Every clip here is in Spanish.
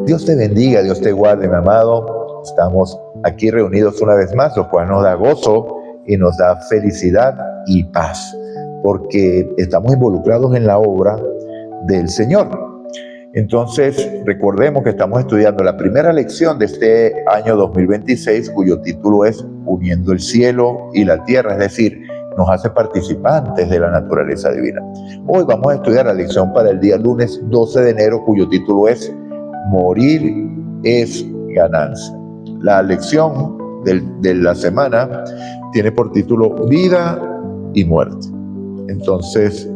Dios te bendiga, Dios te guarde, mi amado. Estamos aquí reunidos una vez más, lo cual nos da gozo y nos da felicidad y paz, porque estamos involucrados en la obra del Señor. Entonces, recordemos que estamos estudiando la primera lección de este año 2026, cuyo título es Uniendo el cielo y la tierra, es decir, nos hace participantes de la naturaleza divina. Hoy vamos a estudiar la lección para el día lunes 12 de enero, cuyo título es Morir es ganancia. La lección de la semana tiene por título Vida y Muerte. Entonces,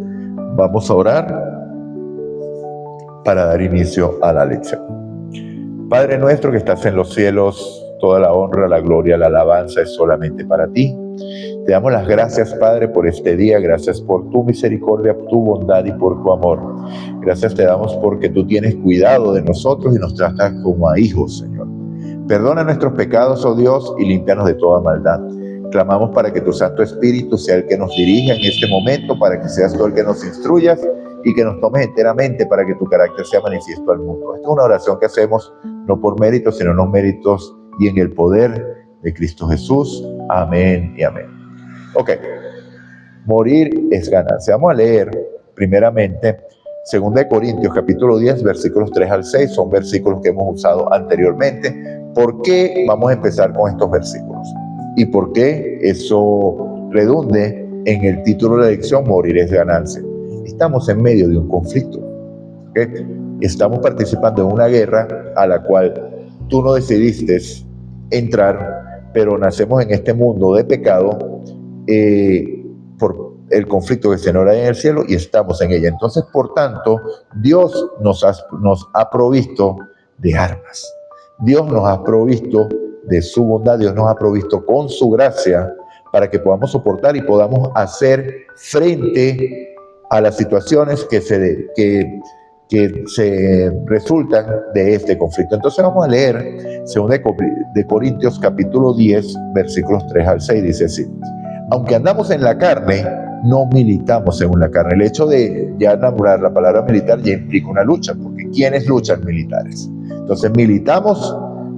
vamos a orar para dar inicio a la lección. Padre nuestro que estás en los cielos, toda la honra, la gloria, la alabanza es solamente para ti. Te damos las gracias, Padre, por este día. Gracias por tu misericordia, tu bondad y por tu amor. Gracias te damos porque tú tienes cuidado de nosotros y nos tratas como a hijos, Señor. Perdona nuestros pecados, oh Dios, y límpianos de toda maldad. Clamamos para que tu Santo Espíritu sea el que nos dirija en este momento, para que seas tú el que nos instruyas y que nos tomes enteramente para que tu carácter sea manifiesto al mundo. Esta es una oración que hacemos no por méritos, sino en los méritos y en el poder de Cristo Jesús. Amén y amén. Ok, morir es ganancia. Vamos a leer primeramente 2 Corintios capítulo 10, versículos 3 al 6. Son versículos que hemos usado anteriormente. ¿Por qué vamos a empezar con estos versículos? ¿Y por qué eso redunde en el título de la lección, Morir es ganancia? Estamos en medio de un conflicto. ¿Okay? Estamos participando en una guerra a la cual tú no decidiste entrar, pero nacemos en este mundo de pecado por el conflicto que se nos da en el cielo y estamos en ella. Entonces, por tanto, Dios nos ha provisto de armas. Dios nos ha provisto de su bondad, Dios nos ha provisto con su gracia para que podamos soportar y podamos hacer frente a las situaciones que se resultan de este conflicto. Entonces vamos a leer 2 de Corintios capítulo 10, versículos 3 al 6, dice así: aunque andamos en la carne, no militamos según la carne. El hecho de ya nombrar la palabra militar ya implica una lucha, porque ¿quiénes luchan? Militares. Entonces militamos,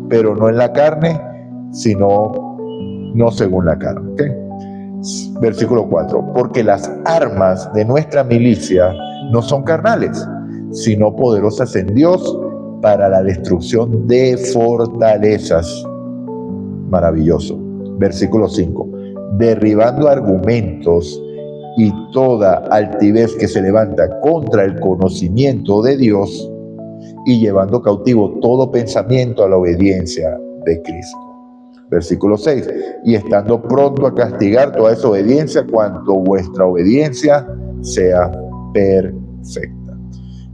pero no en la carne, sino no según la carne. ¿Okay? Versículo 4: porque las armas de nuestra milicia no son carnales, sino poderosas en Dios para la destrucción de fortalezas. Maravilloso. Versículo 5: derribando argumentos y toda altivez que se levanta contra el conocimiento de Dios y llevando cautivo todo pensamiento a la obediencia de Cristo. Versículo 6: y estando pronto a castigar toda desobediencia cuanto vuestra obediencia sea perfecta.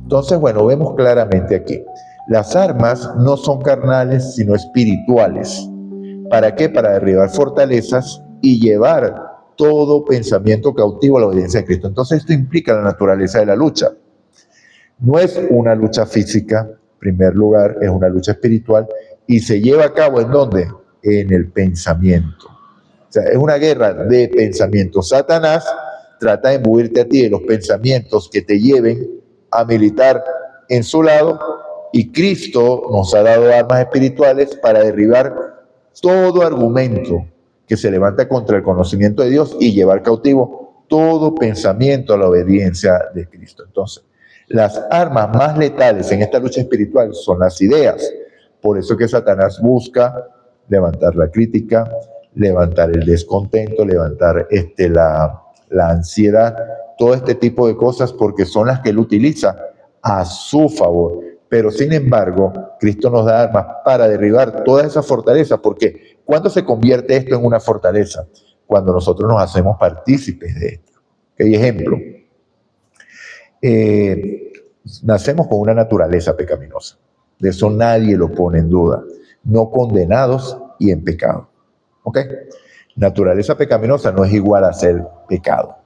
Entonces, bueno, vemos claramente aquí, las armas no son carnales, sino espirituales. ¿Para qué? Para derribar fortalezas y llevar todo pensamiento cautivo a la obediencia de Cristo. Entonces, esto implica la naturaleza de la lucha. No es una lucha física, en primer lugar, es una lucha espiritual y se lleva a cabo ¿en dónde? En el pensamiento. O sea, es una guerra de pensamiento. Satanás trata de imbuirte a ti de los pensamientos que te lleven a militar en su lado, y Cristo nos ha dado armas espirituales para derribar todo argumento que se levanta contra el conocimiento de Dios y llevar cautivo todo pensamiento a la obediencia de Cristo. Entonces, las armas más letales en esta lucha espiritual son las ideas. Por eso que Satanás busca levantar la crítica, levantar el descontento, levantar la ansiedad, todo este tipo de cosas, porque son las que él utiliza a su favor. Pero sin embargo, Cristo nos da armas para derribar todas esas fortalezas, porque ¿cuándo se convierte esto en una fortaleza? Cuando nosotros nos hacemos partícipes de esto. ¿Okay? Ejemplo, nacemos con una naturaleza pecaminosa. De eso nadie lo pone en duda. No condenados y en pecado. ¿Ok? Naturaleza pecaminosa no es igual a ser pecado.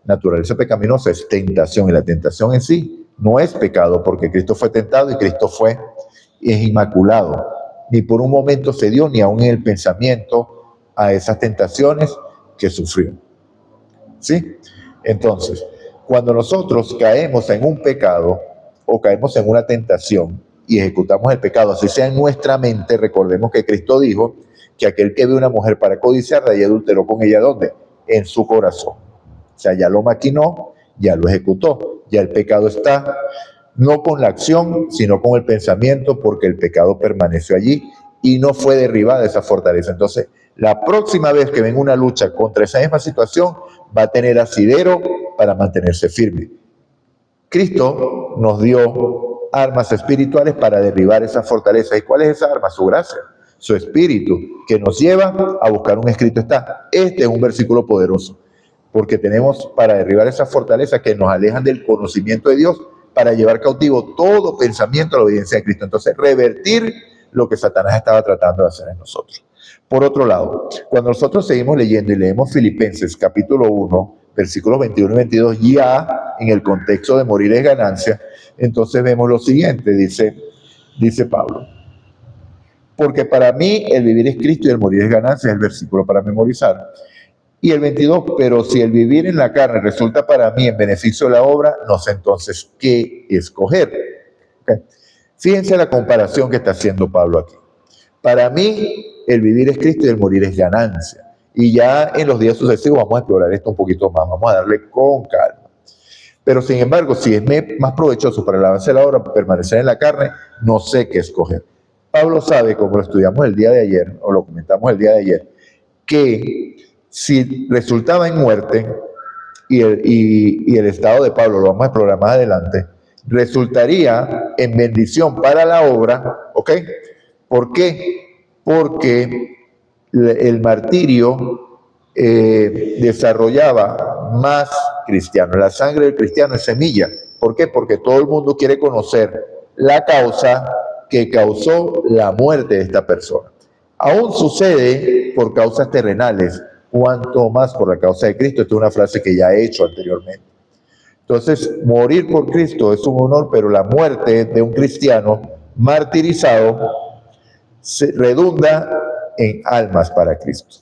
Naturaleza pecaminosa es tentación, y la tentación en sí no es pecado, porque Cristo fue tentado y Cristo es inmaculado. Ni por un momento se dio ni aún en el pensamiento a esas tentaciones que sufrió. ¿Sí? Entonces, cuando nosotros caemos en un pecado o caemos en una tentación, y ejecutamos el pecado, así sea en nuestra mente, recordemos que Cristo dijo que aquel que ve una mujer para codiciarla y adulteró con ella, ¿dónde? En su corazón. O sea, ya lo maquinó, ya lo ejecutó, ya el pecado está, no con la acción, sino con el pensamiento, porque el pecado permaneció allí y no fue derribada esa fortaleza. Entonces, la próxima vez que venga una lucha contra esa misma situación, va a tener asidero para mantenerse firme. Cristo nos dio armas espirituales para derribar esa fortaleza. ¿Y cuál es esa arma? Su gracia, su espíritu, que nos lleva a buscar un escrito está. Este es un versículo poderoso, porque tenemos para derribar esas fortalezas que nos alejan del conocimiento de Dios, para llevar cautivo todo pensamiento a la obediencia de Cristo. Entonces, revertir lo que Satanás estaba tratando de hacer en nosotros. Por otro lado, cuando nosotros seguimos leyendo y leemos Filipenses capítulo 1, versículos 21 y 22, ya en el contexto de morir es ganancia, entonces vemos lo siguiente, dice Pablo. Porque para mí el vivir es Cristo y el morir es ganancia, es el versículo para memorizar. Y el 22, pero si el vivir en la carne resulta para mí en beneficio de la obra, no sé entonces qué escoger. Okay. Fíjense la comparación que está haciendo Pablo aquí. Para mí el vivir es Cristo y el morir es ganancia. Y ya en los días sucesivos vamos a explorar esto un poquito más, vamos a darle con calma. Pero sin embargo, si es más provechoso para el avance de la obra permanecer en la carne, no sé qué escoger. Pablo sabe, como lo estudiamos el día de ayer, o lo comentamos el día de ayer, que si resultaba en muerte, y el estado de Pablo lo vamos a explorar más adelante, resultaría en bendición para la obra, ¿ok? ¿Por qué? Porque el martirio desarrollaba más cristianos. La sangre del cristiano es semilla. ¿Por qué? Porque todo el mundo quiere conocer la causa que causó la muerte de esta persona. Aún sucede por causas terrenales, cuanto más por la causa de Cristo. Esta es una frase que ya he hecho anteriormente. Entonces, morir por Cristo es un honor, pero la muerte de un cristiano martirizado se redunda en almas para Cristo.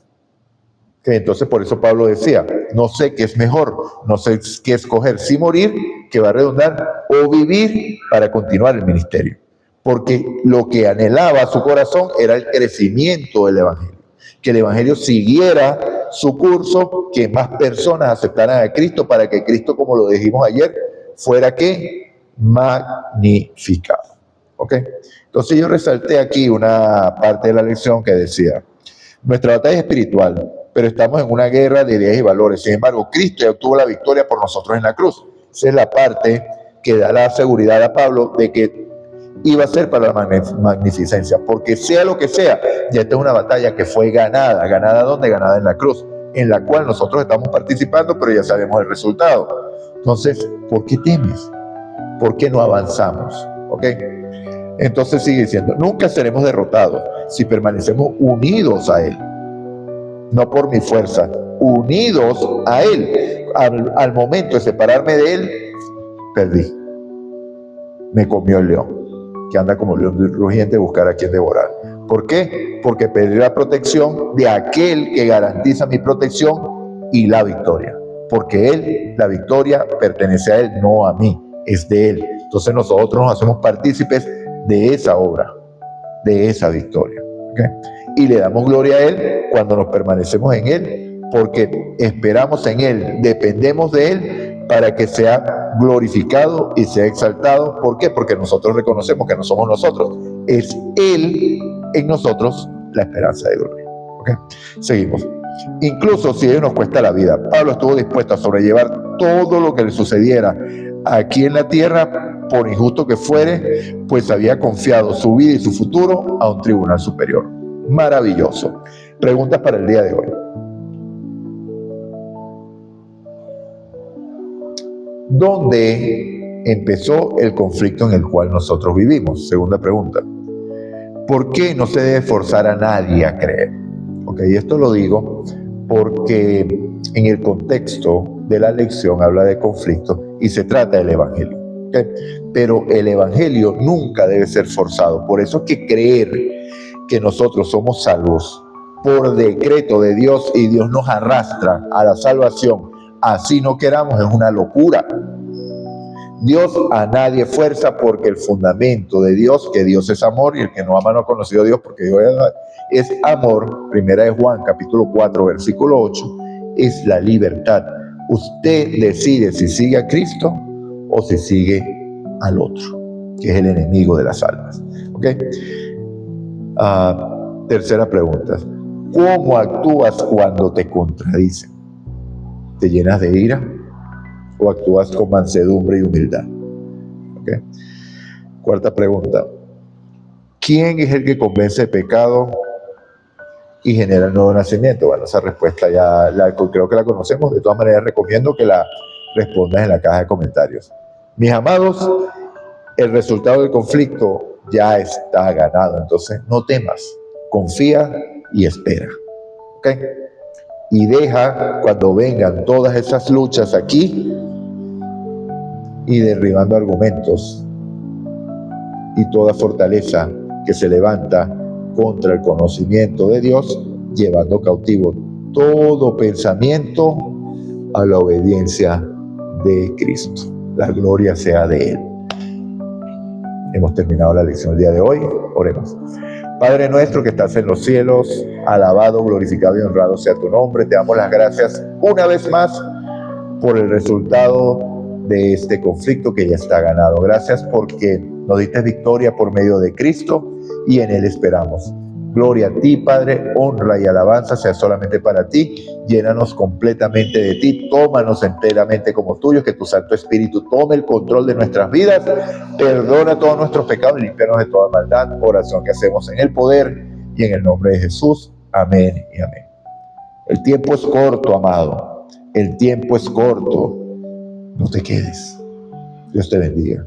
Entonces, por eso Pablo decía, no sé qué es mejor, no sé qué escoger, si morir, que va a redundar, o vivir para continuar el ministerio. Porque lo que anhelaba su corazón era el crecimiento del Evangelio, que el Evangelio siguiera su curso, que más personas aceptaran a Cristo, para que Cristo, como lo dijimos ayer, fuera ¿qué? Magnificado. ¿Ok? Entonces yo resalté aquí una parte de la lección que decía, nuestra batalla es espiritual, pero estamos en una guerra de ideas y valores. Sin embargo, Cristo ya obtuvo la victoria por nosotros en la cruz. Esa es la parte que da la seguridad a Pablo de que iba a ser para la magnificencia, porque sea lo que sea, ya esta es una batalla que fue ganada. ¿Ganada dónde? Ganada en la cruz, en la cual nosotros estamos participando, pero ya sabemos el resultado. Entonces, ¿por qué temes? ¿Por qué no avanzamos? ¿Ok? Entonces sigue diciendo, nunca seremos derrotados si permanecemos unidos a Él. No por mi fuerza, unidos a Él. Al momento de separarme de Él, perdí. Me comió el león, que anda como león rugiente a buscar a quien devorar. ¿Por qué? Porque perdí la protección de aquel que garantiza mi protección y la victoria. Porque Él, la victoria, pertenece a Él, no a mí, es de Él. Entonces nosotros nos hacemos partícipes de esa obra, de esa victoria. ¿Okay? Y le damos gloria a Él cuando nos permanecemos en Él, porque esperamos en Él, dependemos de Él para que sea glorificado y sea exaltado. ¿Por qué? Porque nosotros reconocemos que no somos nosotros, es Él en nosotros la esperanza de gloria. ¿Okay? Seguimos. Incluso si a ellos nos cuesta la vida, Pablo estuvo dispuesto a sobrellevar todo lo que le sucediera aquí en la tierra, por injusto que fuere, pues había confiado su vida y su futuro a un tribunal superior. Maravilloso. Preguntas para el día de hoy. ¿Dónde empezó el conflicto en el cual nosotros vivimos? Segunda pregunta. ¿Por qué no se debe forzar a nadie a creer? Ok, esto lo digo porque en el contexto de la lección habla de conflicto y se trata del Evangelio. ¿Okay? Pero el Evangelio nunca debe ser forzado. Por eso es que creer que nosotros somos salvos por decreto de Dios y Dios nos arrastra a la salvación, así no queramos, es una locura. Dios a nadie fuerza, porque el fundamento de Dios, que Dios es amor, y el que no ama no ha conocido a Dios, porque Dios es amor. Primera de Juan, capítulo 4, versículo 8, es la libertad. Usted decide si sigue a Cristo o si sigue al otro, que es el enemigo de las almas. ¿Ok? Tercera pregunta. ¿Cómo actúas cuando te contradicen? ¿Te llenas de ira o actúas con mansedumbre y humildad? ¿Okay? Cuarta pregunta. ¿Quién es el que convence de pecado y genera el nuevo nacimiento? Bueno, esa respuesta creo que la conocemos. De todas maneras, recomiendo que la respondas en la caja de comentarios. Mis amados, el resultado del conflicto ya está ganado. Entonces, no temas, confía y espera. ¿Ok? Y deja, cuando vengan todas esas luchas aquí y derribando argumentos y toda fortaleza que se levanta contra el conocimiento de Dios, llevando cautivo todo pensamiento a la obediencia de Cristo. La gloria sea de Él. Hemos terminado la lección del día de hoy. Oremos. Padre nuestro que estás en los cielos, alabado, glorificado y honrado sea tu nombre. Te damos las gracias una vez más por el resultado de este conflicto que ya está ganado. Gracias porque nos diste victoria por medio de Cristo y en Él esperamos. Gloria a ti, Padre, honra y alabanza sea solamente para ti. Llénanos completamente de ti, tómanos enteramente como tuyos, que tu Santo Espíritu tome el control de nuestras vidas, perdona todos nuestros pecados y límpianos de toda maldad. Oración que hacemos en el poder y en el nombre de Jesús. Amén y amén. El tiempo es corto, amado. El tiempo es corto. No te quedes. Dios te bendiga.